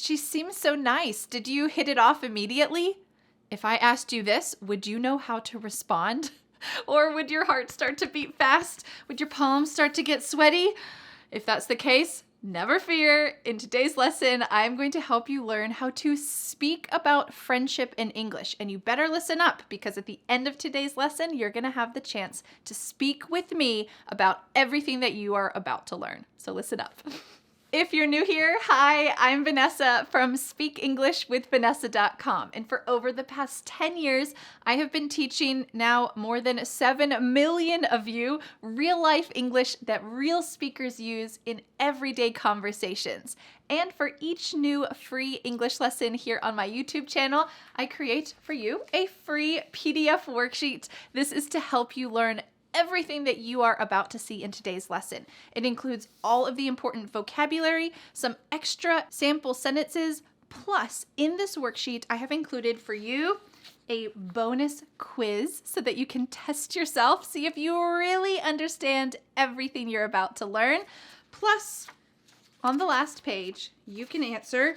She seems so nice. Did you hit it off immediately? If I asked you this, would you know how to respond? Or would your heart start to beat fast? Would your palms start to get sweaty? If that's the case, never fear. In today's lesson, I'm going to help you learn how to speak about friendship in English. And you better listen up, because at the end of today's lesson, you're going to have the chance to speak with me about everything that you are about to learn. So listen up. If you're new here, hi, I'm Vanessa from SpeakEnglishWithVanessa.com. And for over the past 10 years, I have been teaching now more than 7 million of you real-life English that real speakers use in everyday conversations. And for each new free English lesson here on my YouTube channel, I create for you a free PDF worksheet. This is to help you learn everything that you are about to see in today's lesson. It includes all of the important vocabulary, some extra sample sentences, plus in this worksheet, I have included for you a bonus quiz so that you can test yourself, see if you really understand everything you're about to learn. Plus, on the last page, you can answer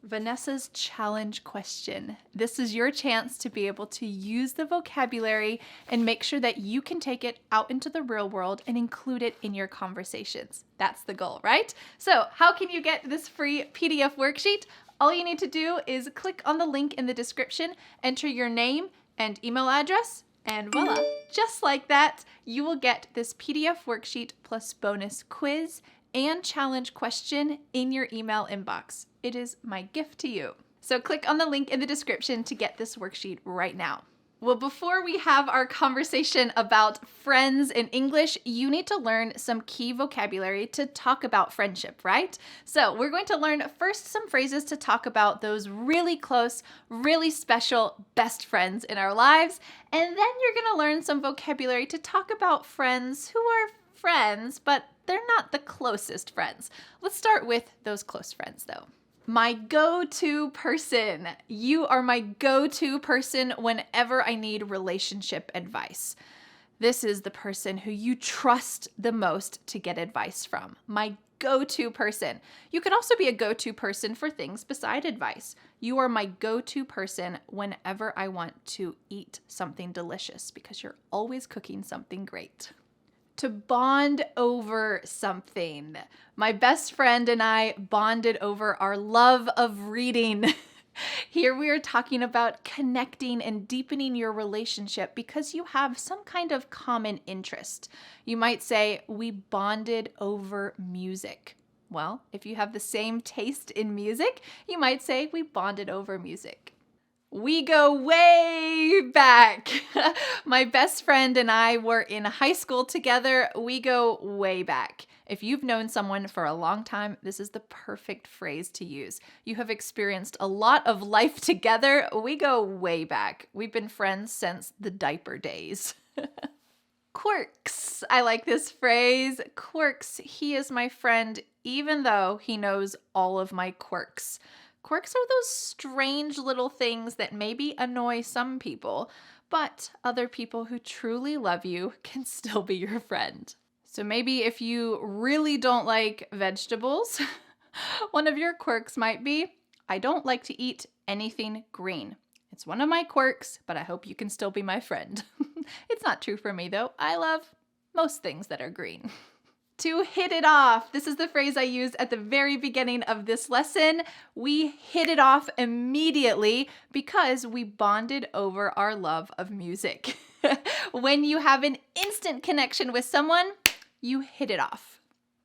Vanessa's challenge question. This is your chance to be able to use the vocabulary and make sure that you can take it out into the real world and include it in your conversations. That's the goal, right? So how can you get this free PDF worksheet? All you need to do is click on the link in the description, enter your name and email address, and voila, just like that, you will get this PDF worksheet plus bonus quiz and challenge question in your email inbox. It is my gift to you. So click on the link in the description to get this worksheet right now. Well, before we have our conversation about friends in English, you need to learn some key vocabulary to talk about friendship, right? So we're going to learn first some phrases to talk about those really close, really special best friends in our lives. And then you're going to learn some vocabulary to talk about friends who are friends, but they're not the closest friends. Let's start with those close friends though. My go-to person. You are my go-to person whenever I need relationship advice. This is the person who you trust the most to get advice from. My go-to person. You could also be a go-to person for things beside advice. You are my go-to person whenever I want to eat something delicious because you're always cooking something great. To bond over something. My best friend and I bonded over our love of reading. Here we are talking about connecting and deepening your relationship because you have some kind of common interest. You might say, we bonded over music. Well, if you have the same taste in music, you might say we bonded over music. We go way back. My best friend and I were in high school together. We go way back. If you've known someone for a long time, this is the perfect phrase to use. You have experienced a lot of life together. We go way back. We've been friends since the diaper days. Quirks. I like this phrase. Quirks. He is my friend even though he knows all of my quirks. Quirks are those strange little things that maybe annoy some people, but other people who truly love you can still be your friend. So maybe if you really don't like vegetables, one of your quirks might be, I don't like to eat anything green. It's one of my quirks, but I hope you can still be my friend. It's not true for me though. I love most things that are green. To hit it off. This is the phrase I used at the very beginning of this lesson. We hit it off immediately because we bonded over our love of music. When you have an instant connection with someone, you hit it off.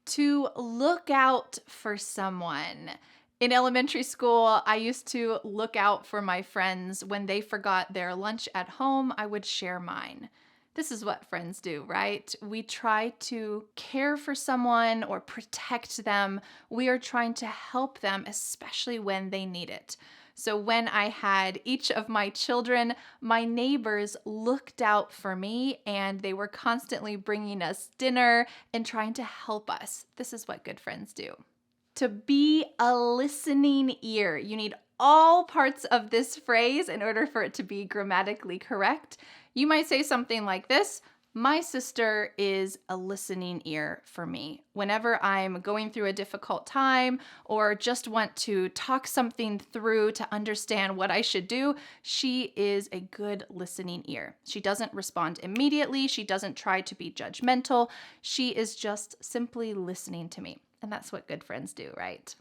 To look out for someone. In elementary school, I used to look out for my friends. When they forgot their lunch at home, I would share mine. This is what friends do, right? We try to care for someone or protect them. We are trying to help them, especially when they need it. So when I had each of my children, my neighbors looked out for me and they were constantly bringing us dinner and trying to help us. This is what good friends do. To be a listening ear. You need all parts of this phrase in order for it to be grammatically correct. You might say something like this: My sister is a listening ear for me. Whenever I'm going through a difficult time or just want to talk something through to understand what I should do, she is a good listening ear. She doesn't respond immediately. She doesn't try to be judgmental. She is just simply listening to me. And that's what good friends do, right?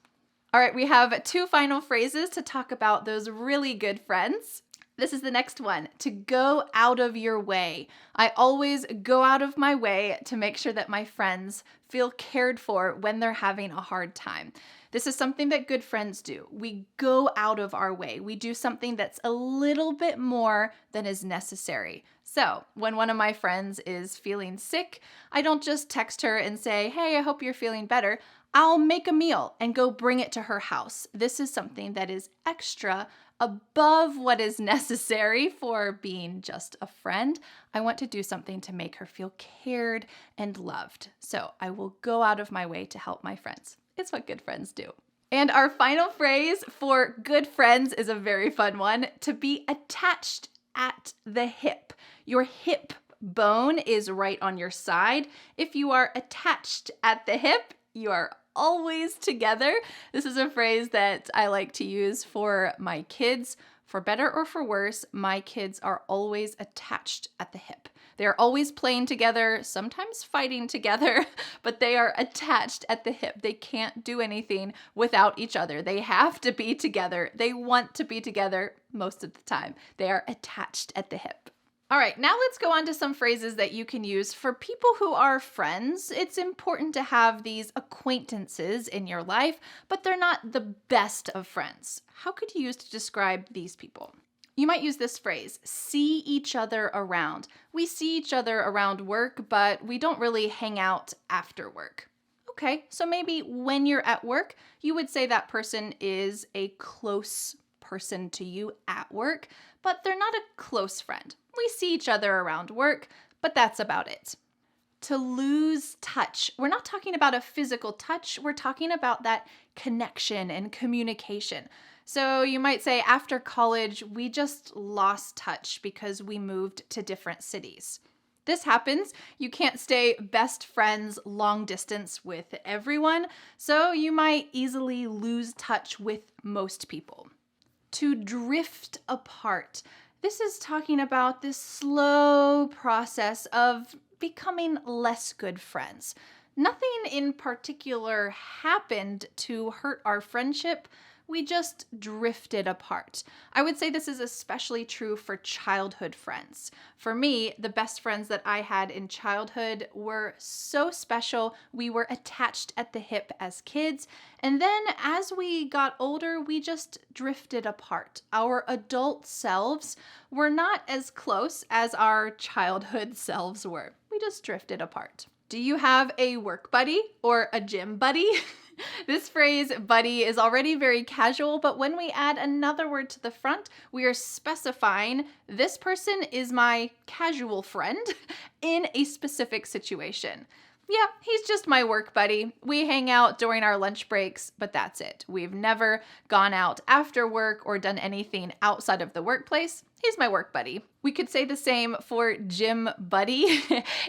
All right, we have 2 final phrases to talk about those really good friends. This is the next one, to go out of your way. I always go out of my way to make sure that my friends feel cared for when they're having a hard time. This is something that good friends do. We go out of our way. We do something that's a little bit more than is necessary. So when one of my friends is feeling sick, I don't just text her and say, hey, I hope you're feeling better. I'll make a meal and go bring it to her house. This is something that is extra above what is necessary for being just a friend. I want to do something to make her feel cared and loved. So I will go out of my way to help my friends. It's what good friends do. And our final phrase for good friends is a very fun one, to be attached at the hip. Your hip bone is right on your side. If you are attached at the hip, you are always together. This is a phrase that I like to use for my kids. For better or for worse, my kids are always attached at the hip. They're always playing together, sometimes fighting together, but they are attached at the hip. They can't do anything without each other. They have to be together. They want to be together most of the time. They are attached at the hip. All right, now let's go on to some phrases that you can use for people who are friends. It's important to have these acquaintances in your life, but they're not the best of friends. How could you use to describe these people? You might use this phrase, see each other around. We see each other around work, but we don't really hang out after work. Okay, so maybe when you're at work, you would say that person is a close person to you at work, but they're not a close friend. We see each other around work, but that's about it. To lose touch. We're not talking about a physical touch. We're talking about that connection and communication. So you might say after college, we just lost touch because we moved to different cities. This happens. You can't stay best friends long distance with everyone, so you might easily lose touch with most people. To drift apart. This is talking about this slow process of becoming less good friends. Nothing in particular happened to hurt our friendship. We just drifted apart. I would say this is especially true for childhood friends. For me, the best friends that I had in childhood were so special. We were attached at the hip as kids. And then as we got older, we just drifted apart. Our adult selves were not as close as our childhood selves were. We just drifted apart. Do you have a work buddy or a gym buddy? This phrase, buddy, is already very casual, but when we add another word to the front, we are specifying this person is my casual friend in a specific situation. Yeah, he's just my work buddy. We hang out during our lunch breaks, but that's it. We've never gone out after work or done anything outside of the workplace. He's my work buddy. We could say the same for gym buddy.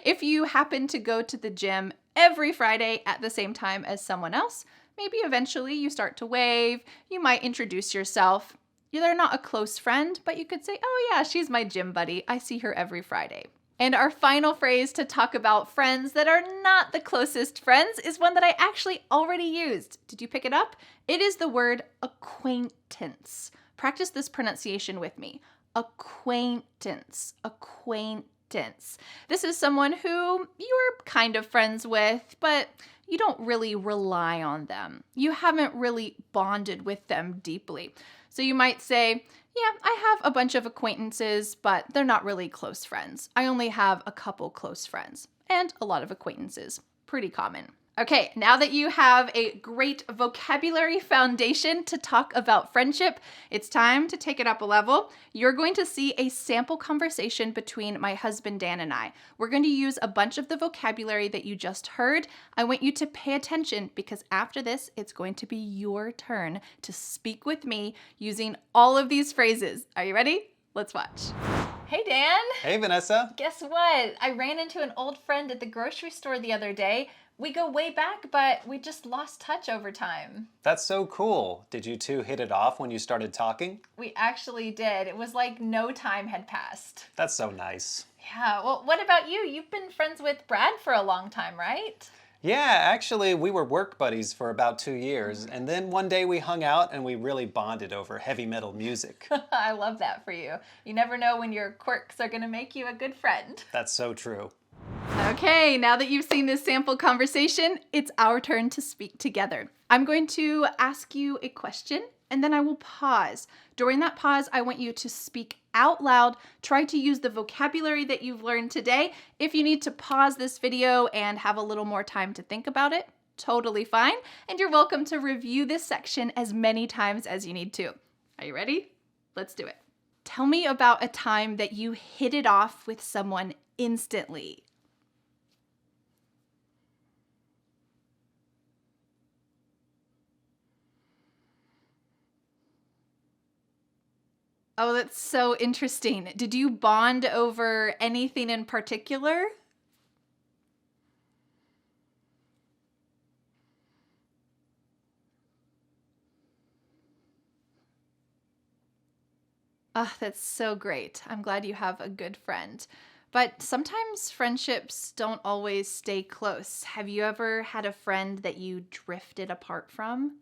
If you happen to go to the gym every Friday at the same time as someone else, maybe eventually you start to wave, you might introduce yourself. They're not a close friend, but you could say, oh yeah, she's my gym buddy. I see her every Friday. And our final phrase to talk about friends that are not the closest friends is one that I actually already used. Did you pick it up? It is the word acquaintance. Practice this pronunciation with me. Acquaintance. Acquaintance. This is someone who you're kind of friends with, but you don't really rely on them. You haven't really bonded with them deeply. So you might say, yeah, I have a bunch of acquaintances, but they're not really close friends. I only have a couple close friends and a lot of acquaintances. Pretty common. Okay, now that you have a great vocabulary foundation to talk about friendship, it's time to take it up a level. You're going to see a sample conversation between my husband Dan and I. We're going to use a bunch of the vocabulary that you just heard. I want you to pay attention because after this, it's going to be your turn to speak with me using all of these phrases. Are you ready? Let's watch. Hey, Dan. Hey, Vanessa. Guess what? I ran into an old friend at the grocery store the other day. We go way back, but we just lost touch over time. That's so cool. Did you two hit it off when you started talking? We actually did. It was like no time had passed. That's so nice. Yeah, well, what about you? You've been friends with Brad for a long time, right? Yeah, actually, we were work buddies for about 2 years, and then one day we hung out and we really bonded over heavy metal music. I love that for you. You never know when your quirks are going to make you a good friend. That's so true. Okay, now that you've seen this sample conversation, it's our turn to speak together. I'm going to ask you a question, and then I will pause. During that pause, I want you to speak out loud. Try to use the vocabulary that you've learned today. If you need to pause this video and have a little more time to think about it, totally fine. And you're welcome to review this section as many times as you need to. Are you ready? Let's do it. Tell me about a time that you hit it off with someone instantly. Oh, that's so interesting. Did you bond over anything in particular? Oh, that's so great. I'm glad you have a good friend. But sometimes friendships don't always stay close. Have you ever had a friend that you drifted apart from?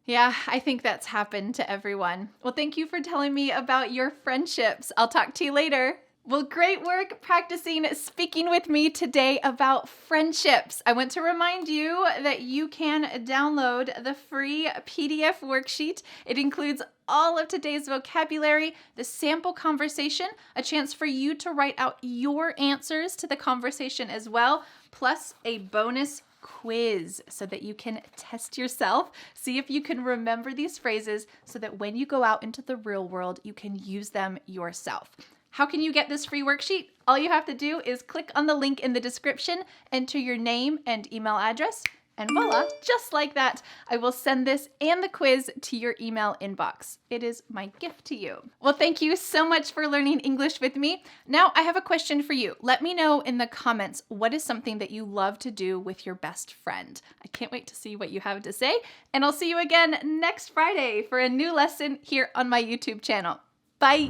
Yeah, I think that's happened to everyone. Well, thank you for telling me about your friendships. I'll talk to you later. Well, great work practicing speaking with me today about friendships. I want to remind you that you can download the free PDF worksheet. It includes all of today's vocabulary, the sample conversation, a chance for you to write out your answers to the conversation as well, plus a bonus quiz so that you can test yourself, see if you can remember these phrases so that when you go out into the real world, you can use them yourself. How can you get this free worksheet? All you have to do is click on the link in the description, enter your name and email address, and voila, just like that, I will send this and the quiz to your email inbox. It is my gift to you. Well, thank you so much for learning English with me. Now I have a question for you. Let me know in the comments what is something that you love to do with your best friend. I can't wait to see what you have to say, and I'll see you again next Friday for a new lesson here on my YouTube channel. Bye.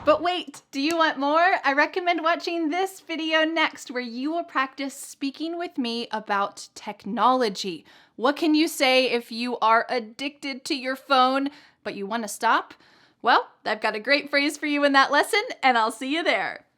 But wait, do you want more? I recommend watching this video next where you will practice speaking with me about technology. What can you say if you are addicted to your phone, but you want to stop? Well, I've got a great phrase for you in that lesson, and I'll see you there.